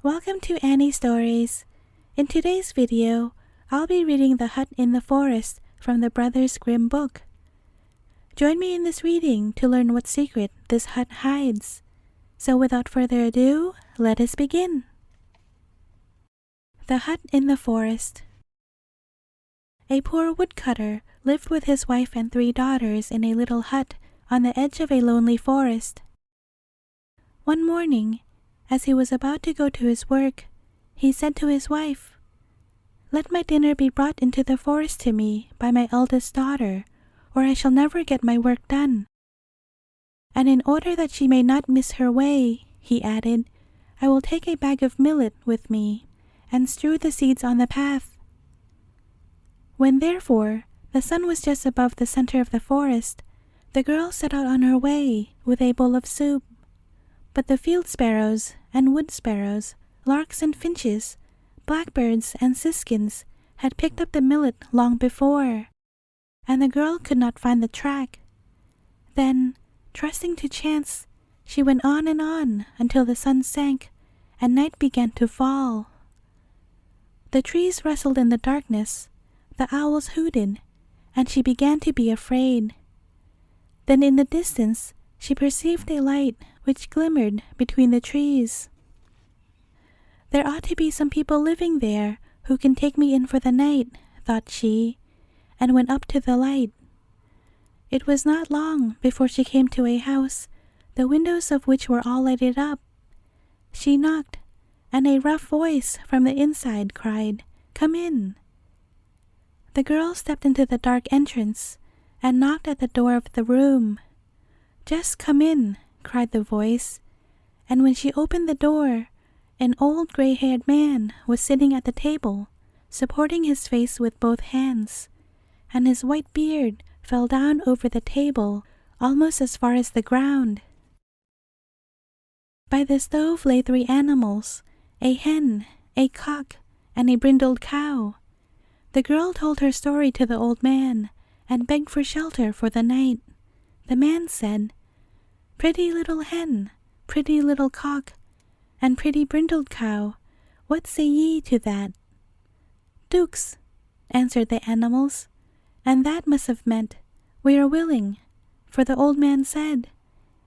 Welcome to Annie Stories. In today's video, I'll be reading The Hut in the Forest from the Brothers Grimm book. Join me in this reading to learn what secret this hut hides. So without further ado, let us begin. The Hut in the Forest. A poor woodcutter lived with his wife and 3 daughters in a little hut on the edge of a lonely forest. One morning, as he was about to go to his work, he said to his wife, "Let my dinner be brought into the forest to me by my eldest daughter, or I shall never get my work done. And in order that she may not miss her way," he added, "I will take a bag of millet with me, and strew the seeds on the path." When therefore the sun was just above the center of the forest, the girl set out on her way with a bowl of soup. But the field sparrows and wood sparrows, larks and finches, blackbirds and siskins had picked up the millet long before, and the girl could not find the track. Then, trusting to chance, she went on and on until the sun sank and night began to fall. The trees rustled in the darkness, the owls hooted, and she began to be afraid. Then in the distance she perceived a light which glimmered between the trees. "There ought to be some people living there who can take me in for the night," thought she, and went up to the light. It was not long before she came to a house, the windows of which were all lighted up. She knocked, and a rough voice from the inside cried, "Come in." The girl stepped into the dark entrance and knocked at the door of the room. "Just come in," cried the voice, and when she opened the door, an old gray-haired man was sitting at the table, supporting his face with both hands, and his white beard fell down over the table almost as far as the ground. By the stove lay 3 animals, a hen, a cock, and a brindled cow. The girl told her story to the old man and begged for shelter for the night. The man said, "Pretty little hen, pretty little cock, and pretty brindled cow, what say ye to that?" "Dukes," answered the animals, and that must have meant, "We are willing," for the old man said,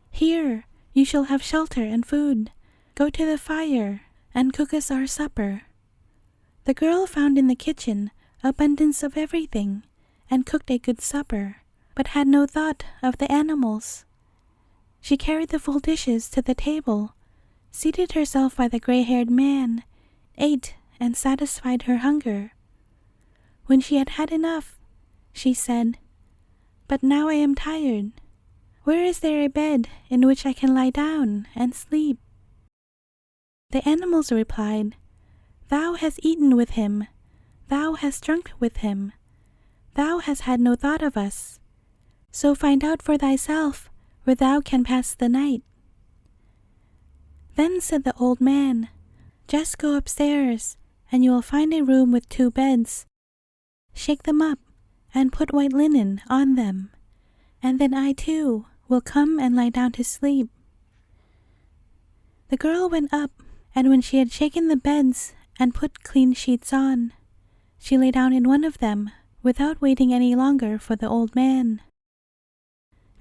"Here you shall have shelter and food. Go to the fire and cook us our supper." The girl found in the kitchen abundance of everything, and cooked a good supper, but had no thought of the animals. She carried the full dishes to the table, seated herself by the gray-haired man, ate and satisfied her hunger. When she had had enough, she said, "But now I am tired. Where is there a bed in which I can lie down and sleep?" The animals replied, "Thou hast eaten with him, thou hast drunk with him, thou hast had no thought of us. So find out for thyself where thou can pass the night." Then said the old man, "Just go upstairs, and you will find a room with 2 beds. Shake them up, and put white linen on them, and then I too will come and lie down to sleep." The girl went up, and when she had shaken the beds and put clean sheets on, she lay down in one of them without waiting any longer for the old man.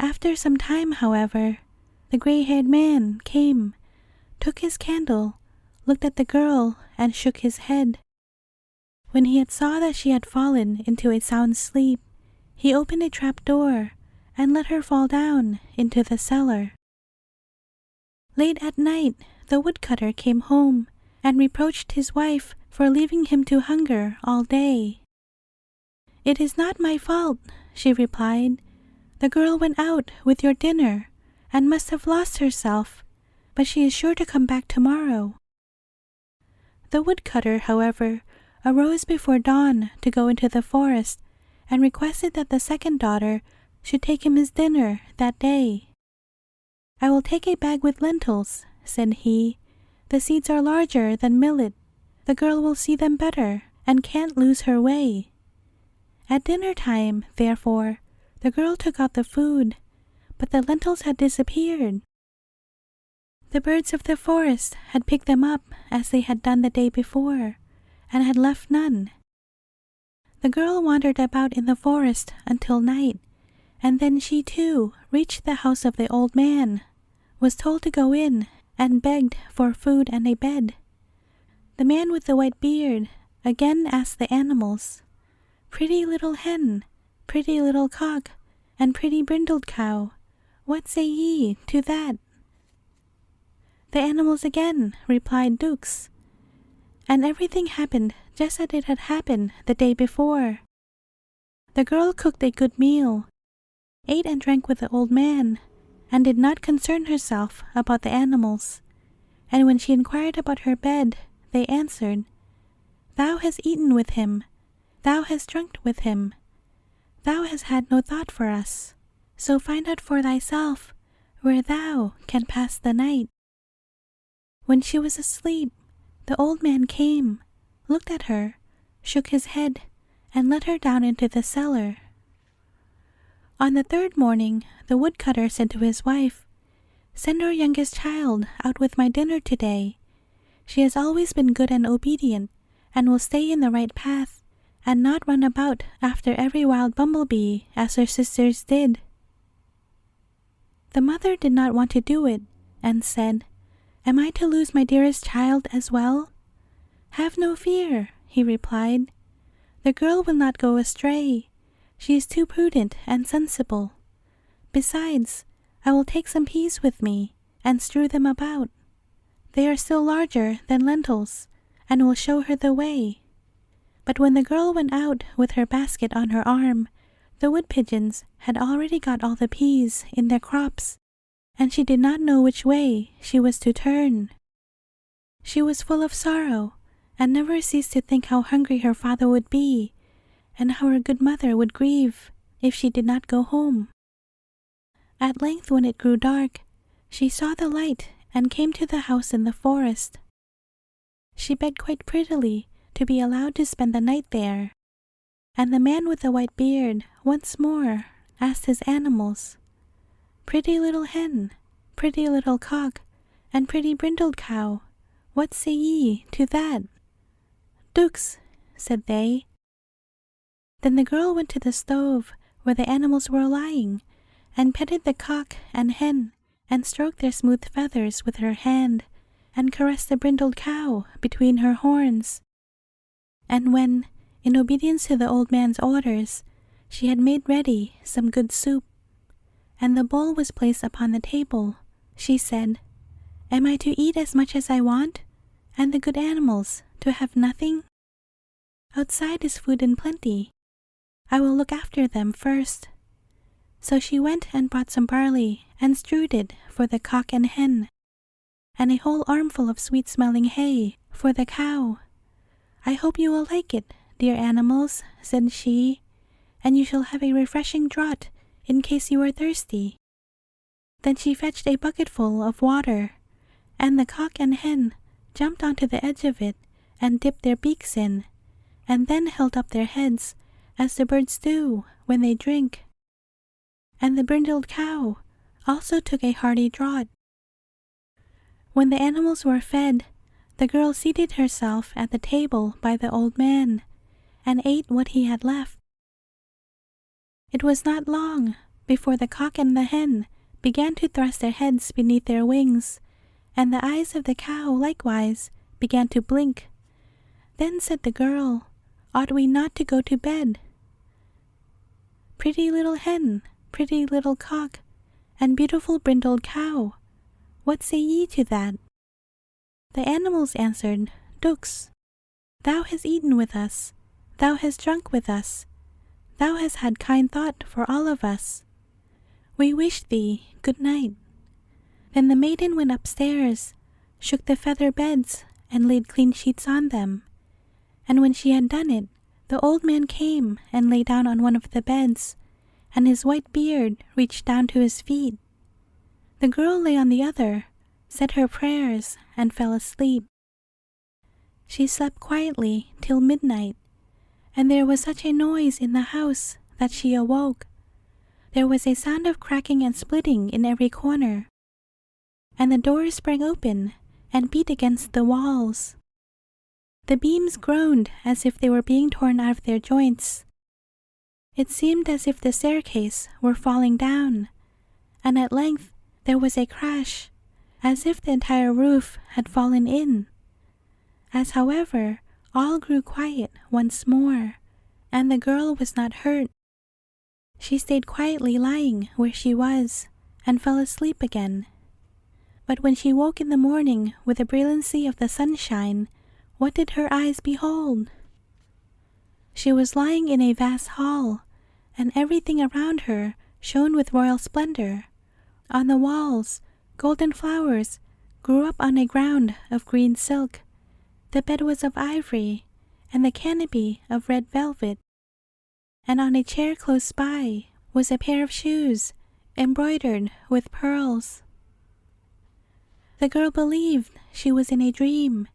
After some time, however, the gray-haired man came, took his candle, looked at the girl, and shook his head. When he had saw that she had fallen into a sound sleep, he opened a trap door and let her fall down into the cellar. Late at night, the woodcutter came home and reproached his wife for leaving him to hunger all day. "It is not my fault," she replied. "The girl went out with your dinner and must have lost herself, but she is sure to come back tomorrow." The woodcutter, however, arose before dawn to go into the forest and requested that the second daughter should take him his dinner that day. "I will take a bag with lentils," said he. "The seeds are larger than millet. The girl will see them better and can't lose her way." At dinner time, therefore, the girl took out the food, but the lentils had disappeared. The birds of the forest had picked them up as they had done the day before, and had left none. The girl wandered about in the forest until night, and then she too reached the house of the old man, was told to go in, and begged for food and a bed. The man with the white beard again asked the animals, "Pretty little hen, pretty little cock, and pretty brindled cow, what say ye to that?" The animals again replied dukes, and everything happened just as it had happened the day before. The girl cooked a good meal, ate and drank with the old man, and did not concern herself about the animals. And when she inquired about her bed, they answered, "Thou hast eaten with him, thou hast drunk with him, thou hast had no thought for us, so find out for thyself where thou can pass the night." When she was asleep, the old man came, looked at her, shook his head, and let her down into the cellar. On the third morning, the woodcutter said to his wife, "Send our youngest child out with my dinner today. She has always been good and obedient, and will stay in the right path, and not run about after every wild bumblebee as her sisters did." The mother did not want to do it, and said, "Am I to lose my dearest child as well?" "Have no fear," he replied. "The girl will not go astray. She is too prudent and sensible. Besides, I will take some peas with me, and strew them about. They are still larger than lentils, and will show her the way." But when the girl went out with her basket on her arm, the wood pigeons had already got all the peas in their crops, and she did not know which way she was to turn. She was full of sorrow, and never ceased to think how hungry her father would be, and how her good mother would grieve if she did not go home. At length, when it grew dark, she saw the light and came to the house in the forest. She begged quite prettily to be allowed to spend the night there, and the man with the white beard once more asked his animals, "Pretty little hen, pretty little cock, and pretty brindled cow, what say ye to that?" "Dukes," said they. Then the girl went to the stove where the animals were lying, and petted the cock and hen, and stroked their smooth feathers with her hand, and caressed the brindled cow between her horns. And when, in obedience to the old man's orders, she had made ready some good soup, and the bowl was placed upon the table, she said, "Am I to eat as much as I want, and the good animals to have nothing? Outside is food in plenty. I will look after them first." So she went and brought some barley and strewed it for the cock and hen, and a whole armful of sweet-smelling hay for the cow. "I hope you will like it, dear animals," said she, "and you shall have a refreshing draught in case you are thirsty." Then she fetched a bucketful of water, and the cock and hen jumped onto the edge of it and dipped their beaks in, and then held up their heads as the birds do when they drink. And the brindled cow also took a hearty draught. When the animals were fed, the girl seated herself at the table by the old man, and ate what he had left. It was not long before the cock and the hen began to thrust their heads beneath their wings, and the eyes of the cow likewise began to blink. Then said the girl, "Ought we not to go to bed?" "Pretty little hen, pretty little cock, and beautiful brindled cow, what say ye to that?" The animals answered, "Dukes. Thou hast eaten with us, thou hast drunk with us, thou hast had kind thought for all of us. We wish thee good night." Then the maiden went upstairs, shook the feather beds, and laid clean sheets on them. And when she had done it, the old man came and lay down on one of the beds, and his white beard reached down to his feet. The girl lay on the other, said her prayers, and fell asleep. She slept quietly till midnight, and there was such a noise in the house that she awoke. There was a sound of cracking and splitting in every corner. and the doors sprang open and beat against the walls. The beams groaned as if they were being torn out of their joints. It seemed as if the staircase were falling down, and at length there was a crash, as if the entire roof had fallen in. As however, all grew quiet once more, and the girl was not hurt. She stayed quietly lying where she was, and fell asleep again. But when she woke in the morning with the brilliancy of the sunshine, what did her eyes behold? She was lying in a vast hall, and everything around her shone with royal splendor. On the walls, golden flowers grew up on a ground of green silk. The bed was of ivory, and the canopy of red velvet. And on a chair close by was a pair of shoes embroidered with pearls. The girl believed she was in a dream,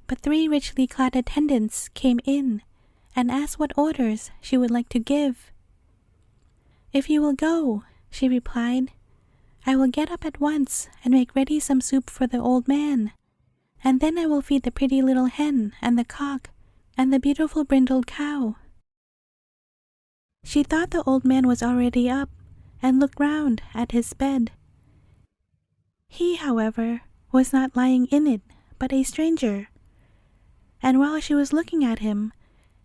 but 3 richly clad attendants came in and asked what orders she would like to give. "If you will go," she replied, "I will get up at once and make ready some soup for the old man, and then I will feed the pretty little hen and the cock and the beautiful brindled cow." She thought the old man was already up and looked round at his bed. He, however, was not lying in it, but a stranger. And while she was looking at him,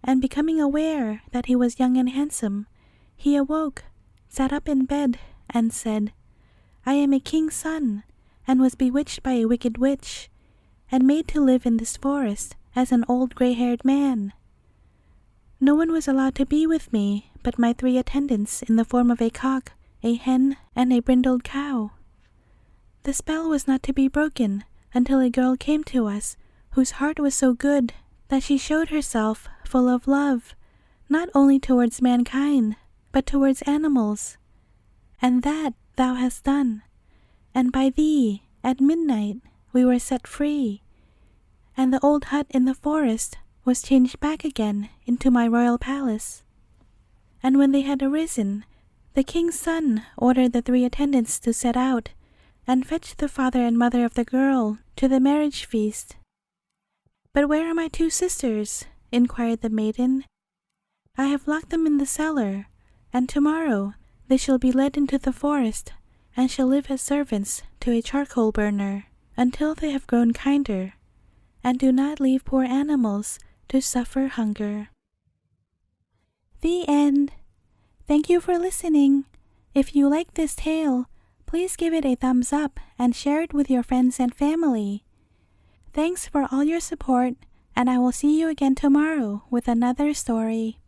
and becoming aware that he was young and handsome, he awoke, sat up in bed, and said, "I am a king's son, and was bewitched by a wicked witch, and made to live in this forest as an old gray-haired man. No one was allowed to be with me but my 3 attendants in the form of a cock, a hen, and a brindled cow. The spell was not to be broken until a girl came to us whose heart was so good that she showed herself full of love, not only towards mankind, but towards animals. And that thou hast done, and by thee, at midnight, we were set free, and the old hut in the forest was changed back again into my royal palace." And when they had arisen, the king's son ordered the 3 attendants to set out and fetch the father and mother of the girl to the marriage feast. "But where are my 2 sisters?" inquired the maiden. "I have locked them in the cellar, and tomorrow they shall be led into the forest and shall live as servants to a charcoal burner until they have grown kinder, and do not leave poor animals to suffer hunger." The end. Thank you for listening. If you like this tale, please give it a thumbs up and share it with your friends and family. Thanks for all your support, and I will see you again tomorrow with another story.